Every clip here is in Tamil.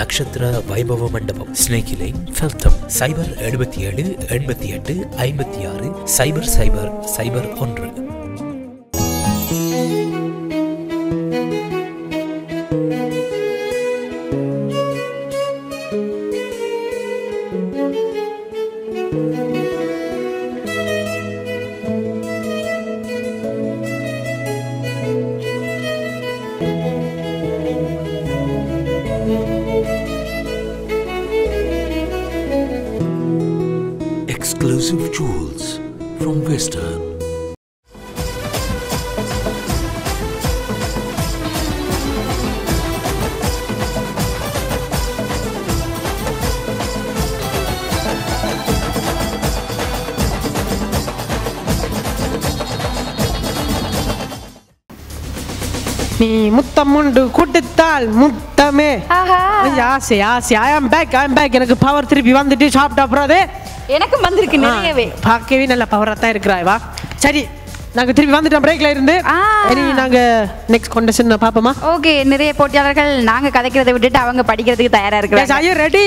நக்ஷத்திர வைபவ மண்டபம், snake lane, ஃபெல்டம். 077-88-56-0001. Exclusive jewels from Western. நீ முத்தம் உண்டு கொடுத்தால் முத்தமே. ஆசை ஆசை. ஐ ஆம் பேக். எனக்கு பவர் திருப்பி வந்துட்டு சாப்பிட்ட அப்புறம் அது எனக்கு வந்திருக்கு நிறையவே. பார்க்கவே நல்ல பவரா தான் இருக்கிறாய். வா சரி, நாங்க திருப்பி வந்துட்டோம் பிரேக்ல இருந்து. இனி நாங்க நெக்ஸ்ட் கான்டெஸ்ட் பாப்போமா? ஓகே, நிறைய போட்டியாளர்கள் நாங்க கதைக்கிறதை விட்டுட்டு அவங்க படிக்கிறதுக்கு தயாரா இருக்காங்க. Are you ready?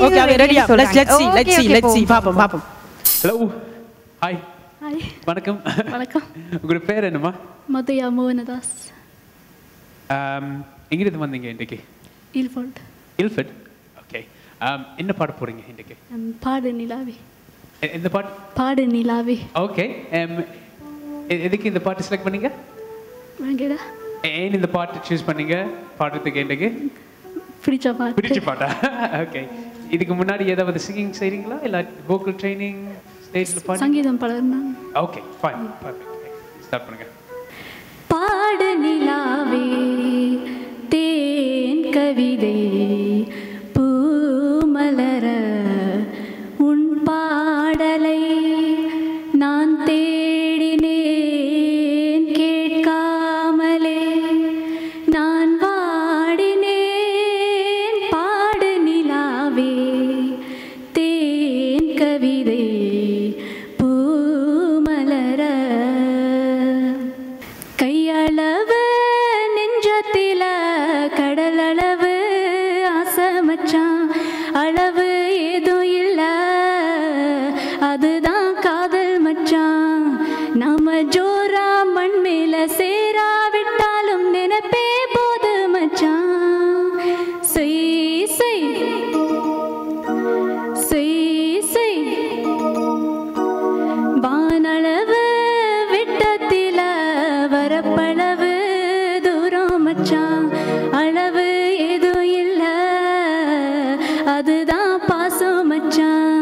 Okay, are you ready? Let's see. பாப்போம். Hello, hi. வணக்கம். வணக்கம். உங்க பேர் என்னம்மா? மதுயா மோகனதாஸ். எங்கிருந்து வந்தீங்க இன்னைக்கு? இல்ஃபர்ட். ஓகே. என்ன பாட போறீங்க இன்னைக்கு? பாடு நிலாவே. இந்த பாட்டு? பாடு நிலாவே. ஓகே. எதுக்கு இந்த பாட்டு செலக்ட் பண்ணீங்க? வாங்கடா. ஏன் இந்த பாட்டு சூஸ் பண்ணீங்க பாடுறதுக்கு இன்னைக்கு? பிடிச்ச பாட்டா? ஓகே. இதுக்கு முன்னாடி ஏதாவது சிங்கிங் செய்றீங்களா இல்ல வோக்கல் ட்ரைனிங் ஸ்டேஜ்ல பாடு? சங்கீதம் பழகுறேன். Okay, fine. பர்ஃபெக்ட். ஸ்டார்ட் பண்ணுங்க. பாடு நிலாவே தேன் கவிதை பூமலர உன் பாடலை நான் தேடினேன் கேட்காமலே நான் வாடினேன். பாடு நிலாவே தேன் கவிதை பூமலர கையளவு நெஞ்சத்தில கடலளவு ஆசை மச்சான், அளவு ஏதும் இல்ல அதுதான் காதல் மச்சான். நாம ஜோரா மண் மேல சேராவிட்டாலும் நினைப்பே போது மச்சான். செய் செய் செய் செய் வானளவு விட்டத்தில வரப்பளவு தூரம் மச்சான், அளவு ஏதும் இல்ல அதுதான் பாசம் மச்சான்.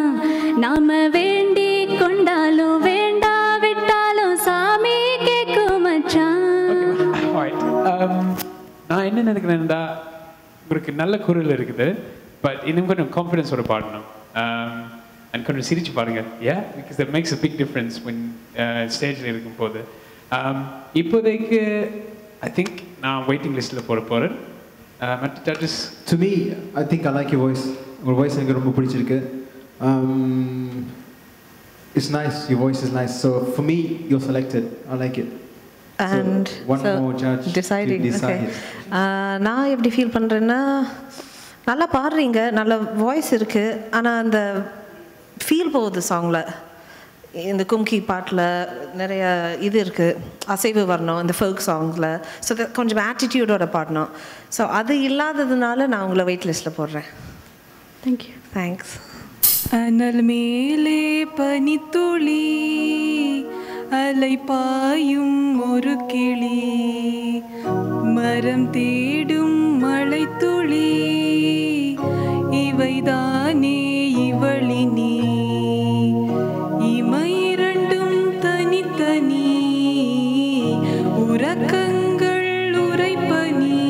நாம வேண்டி கொண்டாலும் வேண்டா விட்டாலும் சாமி கேட்கும் மச்சான். நான் என்ன நினைக்கிறேன்டா, உங்களுக்கு நல்ல குரல் இருக்குது, பட் இன்னும் கொஞ்சம் கான்ஃபிடன்ஸோட பாடணும். அண்ட் கொஞ்சம் சிரிச்சு பாருங்க. Because that makes a big difference when ஸ்டேஜில் இருக்கும்போது. இப்போதைக்கு ஐ திங்க் நான் வெயிட்டிங் லிஸ்ட்டில் போகிறேன். மற்ற judges? To me, I think I like your voice. Your voice எனக்கு ரொம்ப பிடிச்சிருக்கு. It's nice. Your voice is nice. So for me, you're selected. I like it. And so one more judge deciding. Decide. Okay. நான் எப்படி ஃபீல் பண்ணுறேன்னா, நல்லா பாடுறீங்க, நல்ல வாய்ஸ் இருக்குது, ஆனால் அந்த ஃபீல் போகுது சாங்கில். இந்த கும்கி பாட்டில் நிறைய இது இருக்குது, அசைவு வரணும் இந்த ஃபோக் சாங்ஸில். ஸோ கொஞ்சம் ஆட்டிடியூடோட பாடணும். ஸோ அது இல்லாததுனால நான் உங்களை வெயிட் லிஸ்ட்டில் போடுறேன். தேங்க்யூ. தேங்க்ஸ். அனல் மேலே பனித்துளி அலை பாயும் ஒரு கிளி, மரம் தேடும் மழை துளி, இவைதானே இவளினி, இமையிரண்டும் தனித்தனி, உறக்கங்கள் உரைப்பனி,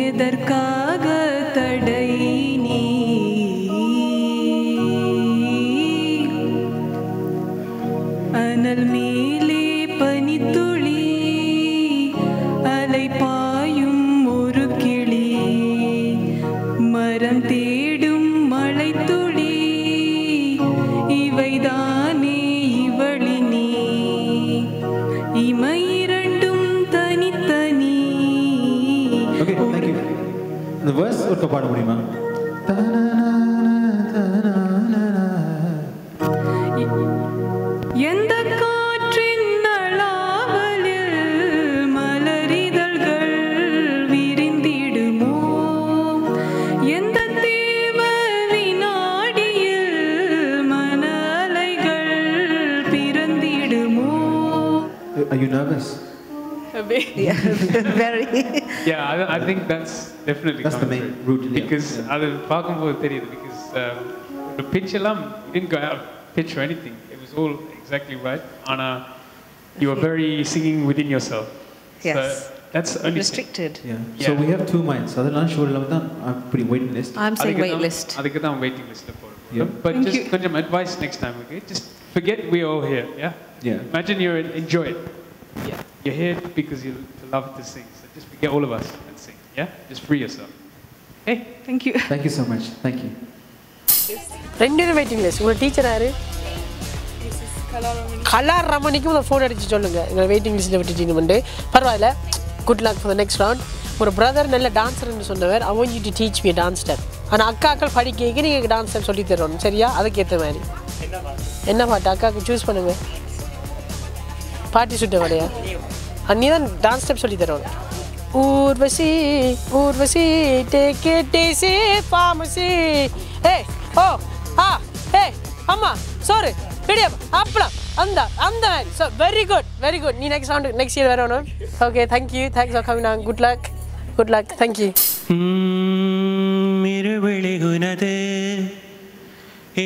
எதற்காக தடை நீ? அனல் மேலே பனித்துளி அலை பாயும் ஒரு கிளி, மரம் தேடும் மழை துளி, இவைதானே இவளினி, இமையிரண்டும் தனித்தனி. Okay, thank you. the verse ஒருக்க பாட முடியுமா? எந்த காற்றின் நளாவலில் மலரிதழ்கள் விரிந்திடுமோ, எந்த தேவ வினாடியில் மன அலைகள் பிறந்திடுமோ. Are you nervous? Yeah, very. Yeah, I think that's definitely That's the main route. because அது பார்க்கும்போது தெரியுது because the pitch எல்லாம் didn't go out pitch or anything. It was all exactly right. Anna, you are very singing within yourself. Yes. So that's only Restricted. Yeah. So we have 2 minds. அதெல்லாம் ஷோல தான் I'm putting waiting list. I'm saying wait list. அதுக்கு தான் waiting list போடுறோம். Yeah. But Thank just you. கொஞ்சம் advice next time, okay? Just forget we're all here, yeah? Yeah. Imagine you're enjoy it. Yeah. You're here because you love to sing. So just forget all of us and sing, yeah? Just free yourself. Hey. Thank you. Thank you so much. Thank you. 2 waiting list. உங்கள் டீச்சர் யாரு? கலார் ரமணிக்கு முதல் ஃபோன் அடிச்சு சொல்லுங்கள் எங்கள் வெயிட்டிங் லிஸ்ட்டில் விட்டுட்டீங்கன்னு. பரவாயில்ல, good luck for the next round. ஒரு பிரதர் நல்ல டான்ஸர்னு சொன்னவர், I want you to teach me a dance step. ஆனால் அக்காக்கள் படிக்க நீங்கள் டான்ஸ் ஸ்டெப் சொல்லி தரணும், சரியா? அதுக்கேற்ற மாதிரி என்ன பாட்டு அக்காவுக்கு சூஸ் பண்ணுங்க. பாட்டி சுட்ட வரையா நீ தான் டான்ஸ் ஸ்டெப் சொல்லி தரணும். Urvashi Urvashi take it easy pharmacy ஏ ஓ ஆ ஏ அம்மா சோறு பிடியம் அப்பளம் அந்த அந்த மாதிரி. So very good. நீ நெக்ஸ்ட் ரவுண்ட் நெக்ஸ்ட் இயர் வரணும். Okay, thank you. Thanks for coming on. Good luck. Thank you. இருவிழி உனது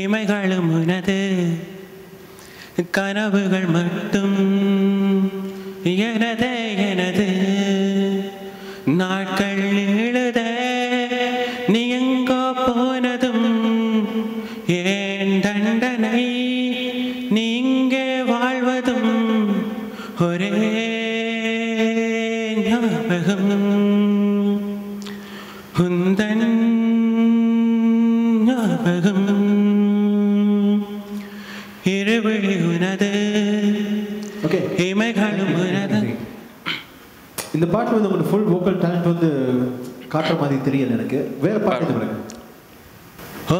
இமைகளும் உனது கனவுகள் மட்டும் எனது நாட்கள் எழுத நீ எங்கோ போனதும் ஏன் தண்டனை நீங்கே வாழ்வதும் ஒரே ஞாபகம் உந்தன் ஞாபகம் இருவிழி உனது இமைகளும் உனது. இந்த பாட்டு வந்து உங்களுக்கு ஃபுல் வோக்கல் டேலண்ட் வந்து காட்டுற மாதிரி தெரியல எனக்கு. வேற பாட்டு பாருங்க.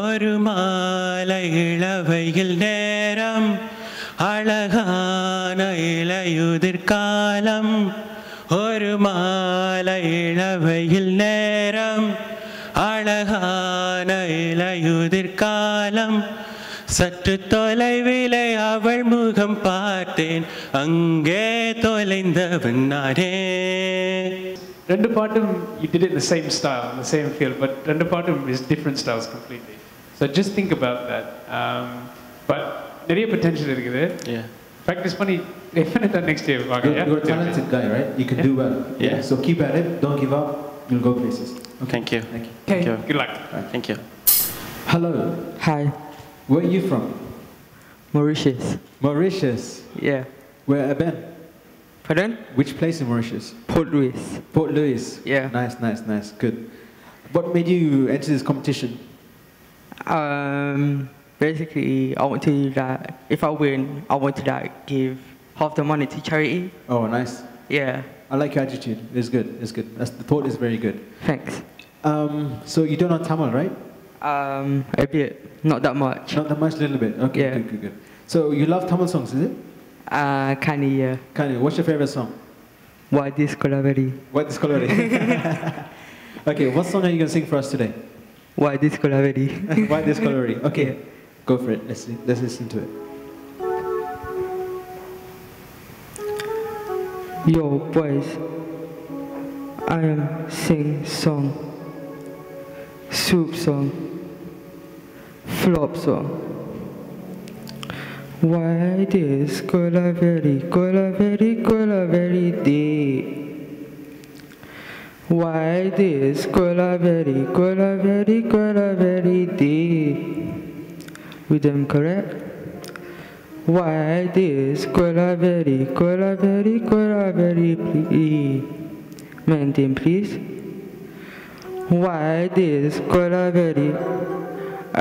ஒரு மாலை இளவையில் நேரம் அழகான இளையுதிர் காலம். ஒரு மாலை இளவையில் நேரம் அழகான இளையுதிர் காலம். சற்று தொலைவிலே அவள் முகம் பார்த்தேன், அங்கே தொலைந்தவன் நானே. ரெண்டு பாட்டும் you did it in the same style, in the same feel, but ரெண்டு பாட்டும் is different styles completely. So just think about that. But நிறைய potential இருக்குது. Practice பண்ணி definitely next year வாங்க. You're a talented guy, right? You can do well. Yeah. So keep at it. Don't give up. You'll go places. Okay. Thank you. Okay. Good luck. Thank you. Hello. Hi. Where are you from? Mauritius. Mauritius. Yeah. Where have you been? Pardon? Which place in Mauritius? Port Louis. Port Louis. Yeah. Nice. Good. What made you enter this competition? Basically, I want to if I win, I want to give half the money to charity. Oh, nice. Yeah. I like your attitude. It's good. The thought is very good. Thanks. So you don't know Tamil, right? A bit, not that much. Not that much, a little bit. Okay, Yeah. good. So you love Tamil songs, is it? Kinda, yeah. Kinda. What's your favorite song? Why this Kolaveri? What is Colorado? Okay, what song are you gonna sing for us today? Why this Kolaveri? Why this Colorado? Okay, go for it. Let's listen to it. Yo, boys, I am sing song, soup song, flop song. Why this Kolaveri day? Why this Kolaveri day? With them correct? Why this Kolaveri please? Maintain please. Why this Kolaveri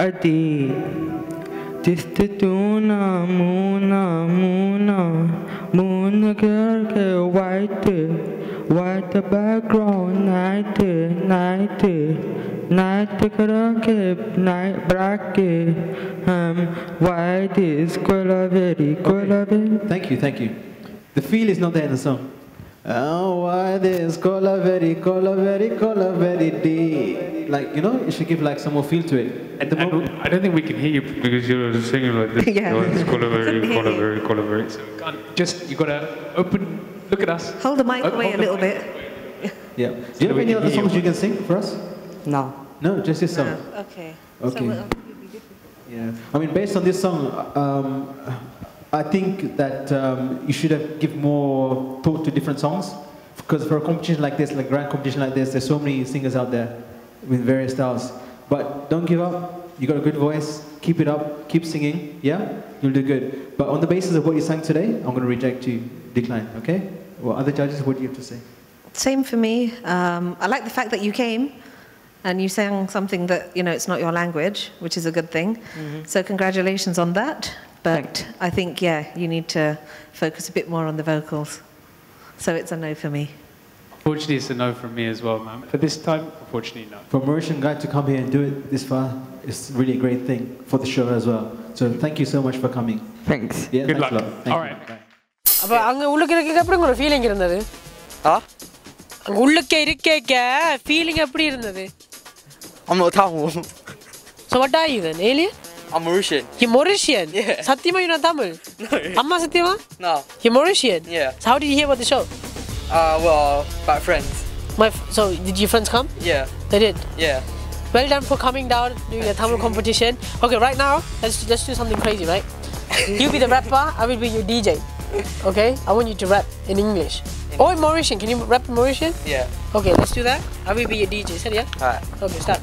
a day? This the tuna moon girl white What the background night karaoke night bracket why this very Thank you. The feel is not there in the song. Oh, why this cola very day. Like, you know, you should give like some more feel to it. At the moment, I don't think we can hear you because you're singing like this. Yeah. It's very. So you gotta look at us. Hold the mic away a little bit. yeah. Do you have any other songs you can sing for us? No. No, just this song. Okay. Okay. So, Yeah. I mean, based on this song, I think that you should have give more thought to different songs, because for a competition like this, like grand competition like this, there's so many singers out there with various styles. But don't give up. You got a good voice. Keep it up. Keep singing. Yeah, you'll do good. But on the basis of what you sang today, I'm going to reject you, decline. Okay? Well, other judges, what do you have to say? same for me. I like the fact that you came and you sang something that, you know, it's not your language, which is a good thing. So congratulations on that. But I think, yeah, you need to focus a bit more on the vocals. So it's a no for me. Unfortunately, it's a no from me as well, ma'am. For this time, unfortunately, no. For a Mauritian guy to come here and do it this far, it's really a great thing for the show as well. So thank you so much for coming. Thanks. Yeah, Good thanks luck. a lot. Thank All you. right. Bye. அப்ப அங்க உள்ளுக்கு இருக்க எப்படி ஒரு ஃபீலிங் இருந்தது? அங்க உள்ளுக்கு இருக்க ஃபீலிங் எப்படி இருந்தது? I'm not Tamil. So what are you then? Alien? I'm Mauritian. You're Mauritian? Yeah. Satyama, you're not Tamil? No. Amma Satyama? No. You're Mauritian? Yeah. So how did you hear about the show? Well, by friends. So did your friends come? Yeah. They did? Yeah. Well done for coming down, doing a Tamil competition. Okay, right now, let's do something crazy, right? You be the rapper, I will be your DJ. Okay? I want you to rap in English. Or in Mauritian. Can you rap in Mauritian? Yeah. Okay, let's do that. I will be your DJ. Sorry, yeah? Alright. Okay, start.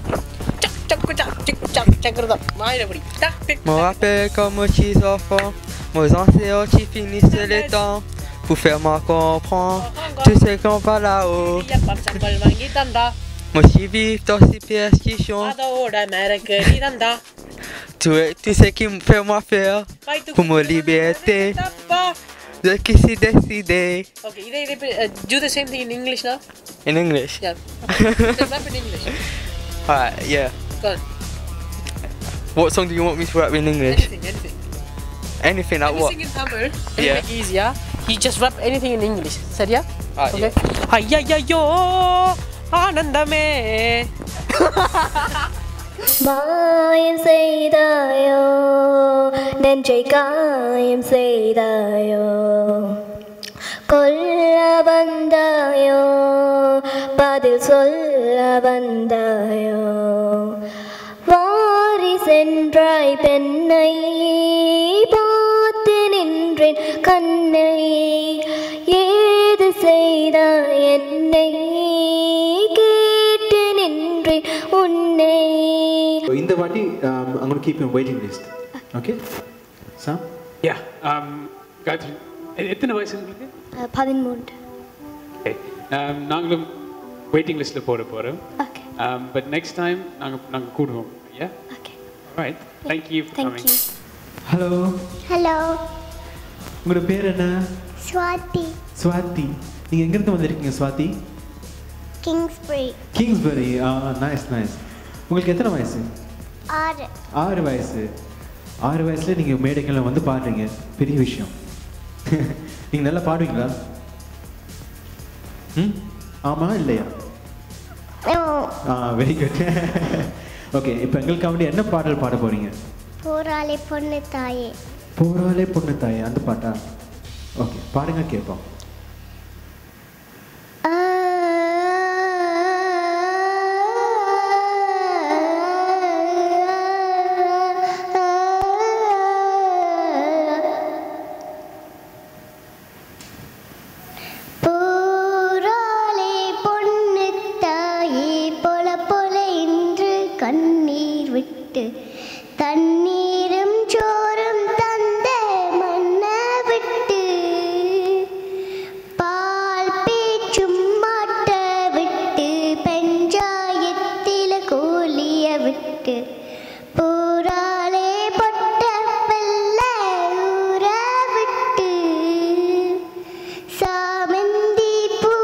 Me rappelle comme tu enfants, mes anciens qui finissent le temps pour faire moi comprendre tout ce qu'on va là-haut. Moi je vis dans ces superstitions, tout ce qui me fait moi faire pour ma liberté, de qui s'est décidé. Okay, do the same thing in English now. In English? Yeah. Just rap in English. Alright, yeah. Go on. What song do you want me to rap in English? Anything. Anything like Let me what? sing in Tamil. It'll Yeah. make it easier. You just rap anything in English. Said yeah? Alright, Okay. Ayyayo ஆனந்தமே மாயம் செய்தாயோ நெஞ்சை காயம் செய்தாயோ கொல்ல வந்தாயோ பதில் சொல்ல வந்தாயோ வாரி சென்றாய் பெண்ணை பார்த்து நின்றேன் கண்ணை ஏது செய்தாய் என்னை கேட்டு நின்றேன் உன்னை. இந்த வாட்டி I'm going to keep you on waiting list. Okay? Sam? Yeah. Gayatri, எத்தனை வயசு உங்களுக்கு? 13. Okay. நாங்களும் வெயிட்டிங் லிஸ்ட்டில் போகிறோம். Okay. But next time நாங்கள் கூடுவோம். Yeah? Okay. All right. Thank you for coming. Thank you. Hello Hello. உங்களோட பேர் என்ன? Swati. ஸ்வாதி. நீங்கள் எங்கேருந்து வந்திருக்கீங்க Swati? Kingsbury. Kingsbury. Nice nice. உங்களுக்கு எத்தனை வயசு? 6. 6 வயசு. 6 வயசுல நீங்கள் மேடைக்கெல்லாம் வந்து பாடுறீங்க, பெரிய விஷயம். நீங்கள் நல்லா பாடுவீங்களா? ம், ஆமாம் இல்லையா? Very good. ஓகே, இப்போ எங்களுக்காக வேண்டி என்ன பாடல் பாட போறீங்க? போராளி பொண்ணு தாயே. போராளே பொண்ணு தாயே, அந்த பாட்டா? ஓகே, பாடுங்க கேட்போம். போராளி பொண்ணு தாயே பொல பொல இன்று கண்ணீர் விட்டு தண்ணீரும் சோறும் தந்த மண்ண விட்டு பால் பேச்சும் மாட்ட விட்டு பஞ்சாயத்தில கோலிய விட்டு போராளே பொட்ட பிள்ளை ஊற விட்டு சாமந்தி பூ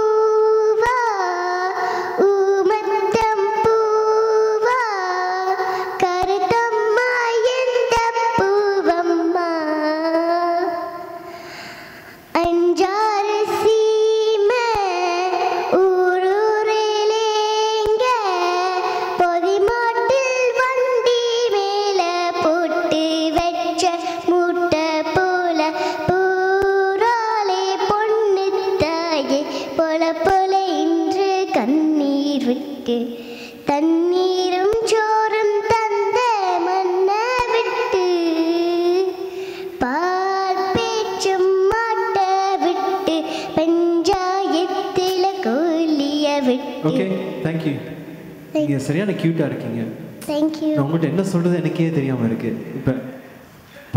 தண்ணீரும் சோறும் தந்த மண்ணை விட்டு பால் பேச்சும் மாட்ட விட்டு பஞ்சாயத்தில் கூலிய விட்டு. Okay, thank you. நீங்கள் சரியான க்யூட்டாக இருக்கீங்க. தேங்க்யூ. நான் உங்கள்கிட்ட என்ன சொல்கிறது எனக்கே தெரியாமல் இருக்குது. இப்போ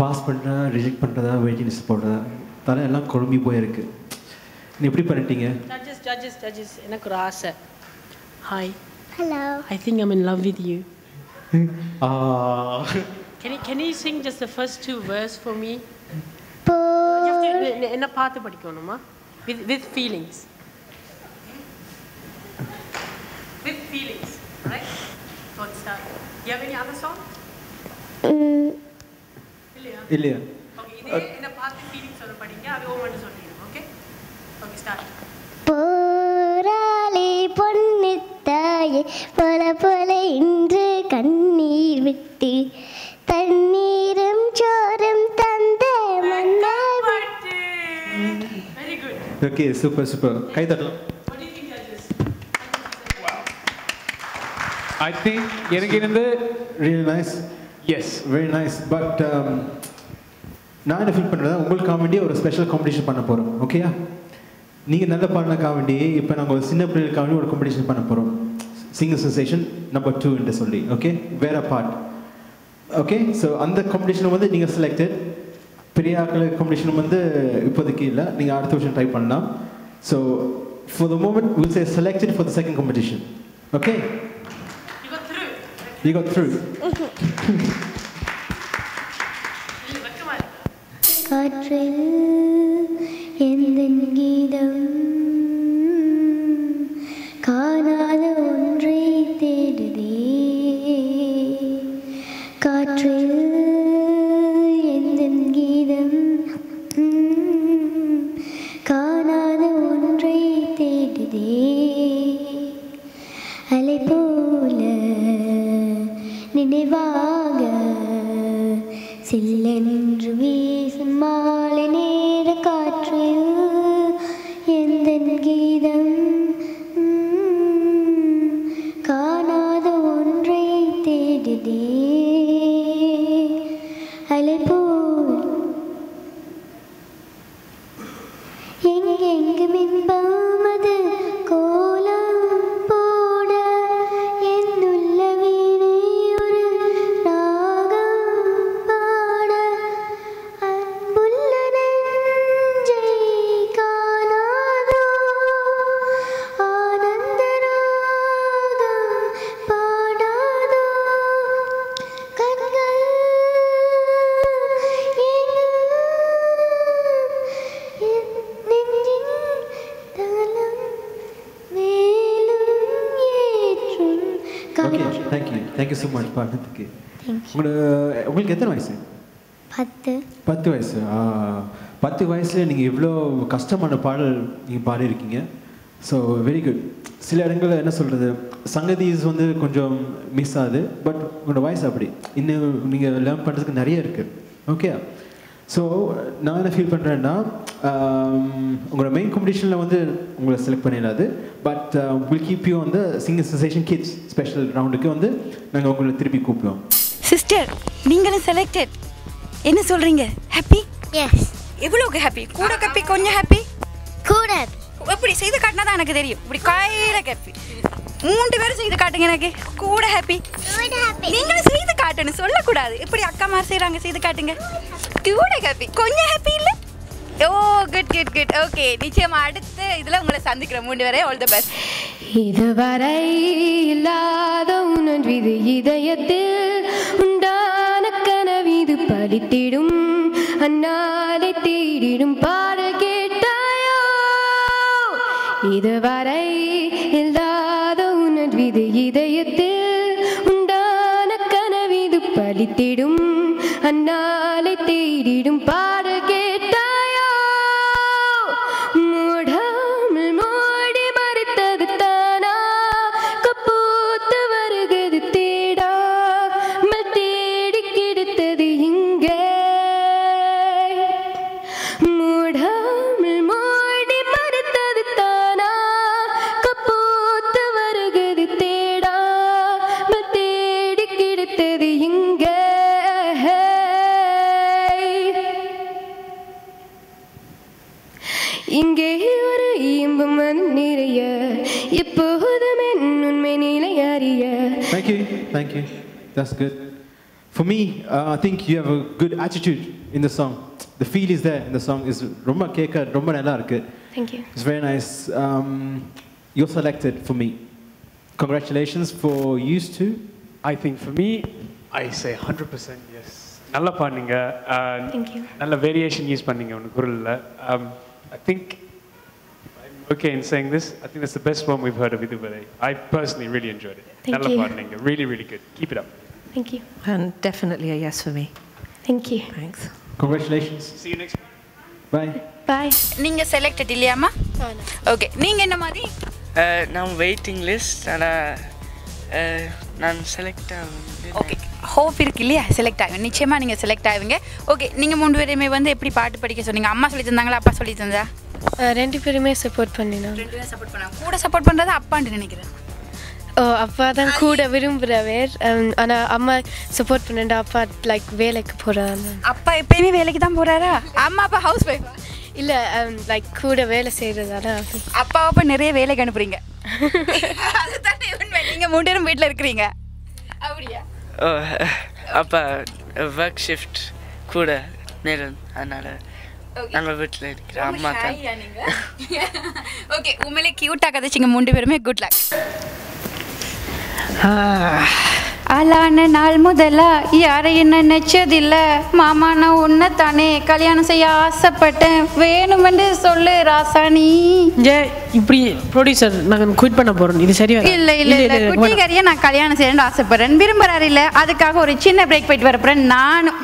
பாஸ் பண்ணுறா, ரிஜெக்ட் பண்ணுறதா, வெயிட்டிங் லிஸ்ட் போடுறதா, தலை எல்லாம் குழம்பி போயிருக்கு. நீ எப்படி பண்ணிட்டீங்க? ஜட்ஜஸ் எனக்கு ஒரு ஆசை. Hi. Hello. I think I'm in love with you. Can you sing just the first two verse for me? என்ன பார்த்து படிக்கணுமா? With feelings. With feelings, right? So let's start. Do you have any other song? இல்லையா? Okay, இதே என்ன பார்த்து feelings சொல்ல படிங்க. அது ஓமன்னு சொல்லிடுங்க. Okay? Okay, start. போராளி பொன்னு தாயே போல போல இன்று கண்ணீர் விட்டு தண்ணீரும் சோறும் தந்த மண்ணை விட்டு. Very good. Okay, super. கை தட்டலாம். What do you think, judges? I think எனக்கு இருந்து Really nice. yes. Very nice. But நான் என்ன ஃபீல் பண்ணுறேன், உங்களுக்காக வேண்டிய ஒரு ஸ்பெஷல் காம்படிஷன் பண்ண போகிறோம். ஓகேயா? நீங்கள் நல்ல பாடினக்காக வேண்டி இப்போ நாங்கள் ஒரு சின்ன பிள்ளைகளுக்காக வேண்டி ஒரு காம்படிஷன் பண்ண போகிறோம். சிங்கர் சென்சேஷன் நம்பர் 2 என்று சொல்லி. ஓகே, வேற பார்ட். ஓகே, ஸோ அந்த காம்படிஷனை வந்து நீங்கள் செலக்டட். பெரிய ஆக்கள் காம்படிஷன் வந்து இப்போதைக்கு இல்லை, நீங்கள் அடுத்த வருஷம் ட்ரை பண்ணலாம். So for the moment will say selected for the second competition. Okay, you got through. காற்றில் எந்தன் கீதம் காணாத ஒன்றை தேடுதே. காற்றில் எந்தன் கீதம் காணாத ஒன்றை தேடுதே. அலை போல நினைவாக சில்லென்று வீசும் மாலை நேர காற்றில் எந்தன் கீதம் காணாத ஒன்றை தேடுதே. அலை போல் எங்கெங்கும் இன்பம் அது கோலம் போட என்னுள்ள வீணை ஒரு ராகம் பாட அன்புள்ள நெஞ்சை காணாதோ ஆனந்த ராகம் பாடாதோ கண்கள் நெஞ்சின் தலம் மேலும் ஏற்றும் ஓகே, தேங்க்யூ ஸோ மச் பாடுறதுக்கு. உங்களுக்கு எத்தனை வயசு? 10 வயசு. 10 வயசில் நீங்கள் இவ்வளோ கஷ்டமான பாடல் நீங்கள் பாடியிருக்கீங்க. So very good. சில இடங்களில் என்ன சொல்கிறது, சங்கதிஸ் வந்து கொஞ்சம் மிஸ் ஆகுது. பட் உங்களோட வாய்ஸ் அப்படி இன்னும் நீங்கள் லேர்ன் பண்ணுறதுக்கு நிறைய இருக்குது. ஓகே, ஸோ நான் என்ன ஃபீல் பண்ணுறேன்னா, உங்களோட மெயின் காம்படிஷனில் வந்து உங்களை செலக்ட் பண்ணிடாது. பட் வில் கீப் யூ வந்து சிங்கர் சென்சேஷன் கிட்ஸ் ஸ்பெஷல் ரவுண்டுக்கு வந்து நாங்கள் உங்களை திருப்பி கூப்பிடுவோம். சிஸ்டர், நீங்களும் செலக்டட். என்ன சொல்றீங்க? ஹாப்பி? எஸ். எவ்வளவுக்கு ஹாப்பி? கூட ஹாப்பி, கொஞ்சம் ஹாப்பி? கூட எப்படி செய்து காட்டினா தான் எனக்கு தெரியும். இப்படி கையில ஹாப்பி 3 பேரும் செய்து காட்டுங்க. எனக்கு கூட ஹாப்பி. நீங்களும் செய்து காட்டணும், சொல்லக்கூடாது. இப்படி அக்கா மாதிரி செய்கிறாங்க, செய்து காட்டுங்க. கூட ஹாப்பி, கொஞ்சம் ஹாப்பி இல்லை? ஓ, குட் குட் குட். ஓகே, நிச்சயமா அடுத்த இதில் உங்களை சந்திக்கிறேன். 3 பேரே ஆல் தி பெஸ்ட். இதுவரை இல்லாத உணர்விது இதயத்தில் உண்டான கனவிது பலித்திடும் அந்நாளை தேடிடும் பாடல் கேட்டாயோ. இதுவரை இல்லாத உணர்விது இதயத்தில் உண்டான கனவிது பலித்திடும் அந்நாளை தேடிடும் பாடல் கேட்டாயோ. மூடாமல் மூடி மறைத்தது தானா கப்பூத்து வருகிறது தேடாமல் தேடி கிடைத்தது இங்கே. மூடாமல் மூடி மறைத்தது தானா கப்பூத்து வருகிறது தேடாமல் Thank you. Thank you. That's good. For me, I think you have a good attitude in the song. The feel is there in the song. Is ரொம்ப கேட்க ரொம்ப நல்லா இருக்கு. Thank you. It's very nice. You're selected for me. Congratulations for used to. I think for me, I say 100% yes. நல்லா பாடுனீங்க. Thank you. நல்ல வேரியேஷன் யூஸ் பண்ணீங்க உங்க குரல்ல. I think I'm okay in saying this. I think that's the best one we've heard of Vidubare. I personally really enjoyed it. Thank நல்லா you. பாடுனீங்க. Really, really good. Keep it up. Thank you. And definitely a yes for me. Thank you. Thanks. Congratulations. See you next week. Bye. பாய். நீங்க செலக்டட் இல்லையாமா? ஓகே. நீங்க என்ன மாதிரி? நான் வெயிட்டிங் லிஸ்ட் ஆனால் நான் செலக்ட் ஓகே. ஹோப் இருக்கு இல்லையா செலக்ட் ஆகும். நிச்சயமா நீங்க செலக்ட் ஆவீங்க. ஓகே. நீங்க 3 பேருமே வந்து எப்படி பாட்டு படிக்க சொன்னீங்க? அம்மா சொல்லி தந்தாங்களா அப்பா சொல்லி தந்தா? 2 பேருமே சப்போர்ட் பண்ணினாங்க. 2 பேரும் சப்போர்ட் பண்ணாங்க. கூட சப்போர்ட் பண்றது அப்பான்னு நினைக்கிறேன். அப்பா தான் கூட விரும்புகிறவர். ஆனால் அம்மா சப்போர்ட் பண்ணா அப்பா லைக் வேலைக்கு போகிறாங்க. அப்பா எப்பயுமே வேலைக்கு தான் போகிறாரா? அம்மா அப்பா ஹவுஸ் ஒய்ஃப் இல்லை லைக் கூட வேலை செய்கிறதால அப்பா அப்பா நிறைய வேலைக்கு அனுப்புறீங்க. அதுதான் உண்மை. நீங்கள் 3 பேரும் வீட்டில் இருக்கிறீங்க அப்படியா? அப்பா ஒர்க் ஷிஃப்ட் கூட நேரம் அதனால் நாங்கள் வீட்டில் இருக்கிற அம்மா தான். ஓகே. உண்மையிலே க்யூட்டாக கதைச்சிங்க 3 பேருமே. Good luck. ஆளான நாள் முதலா யாரையும் நினைச்சதில்ல மாமா, நான் உன்னை தானே கல்யாணம் செய்ய ஆசைப்பட்டேன், வேணுமென்று சொல்லு ராசாணி. இப்படி ப்ரொடியூசர் நாங்கள் குயிட் பண்ண போகிறோம். இது சரியா? இல்லை இல்லை இல்லை குட்டிக்காரியை நான் கல்யாணம் செய்யணும்னு ஆசைப்படுறேன். விரும்புகிறாரு இல்லை, அதுக்காக ஒரு சின்ன பிரேக் போயிட்டு வரப்போகிறேன் நானும்.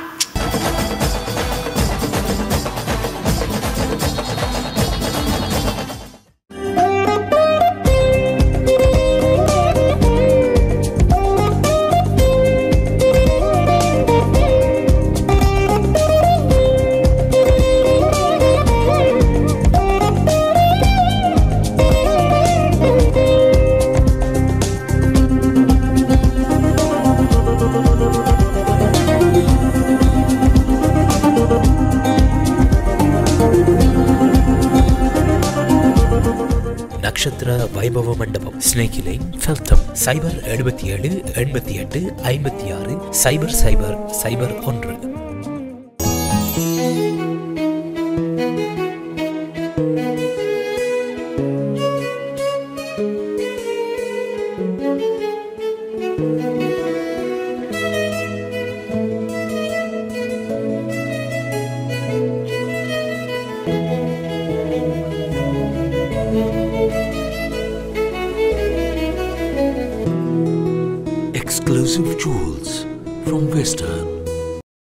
நட்சத்திர வைபவ மண்டபம், ஸ்னேகி line, ஃபெல்தம். 077 88 56 0001. Exclusive jewels from Western.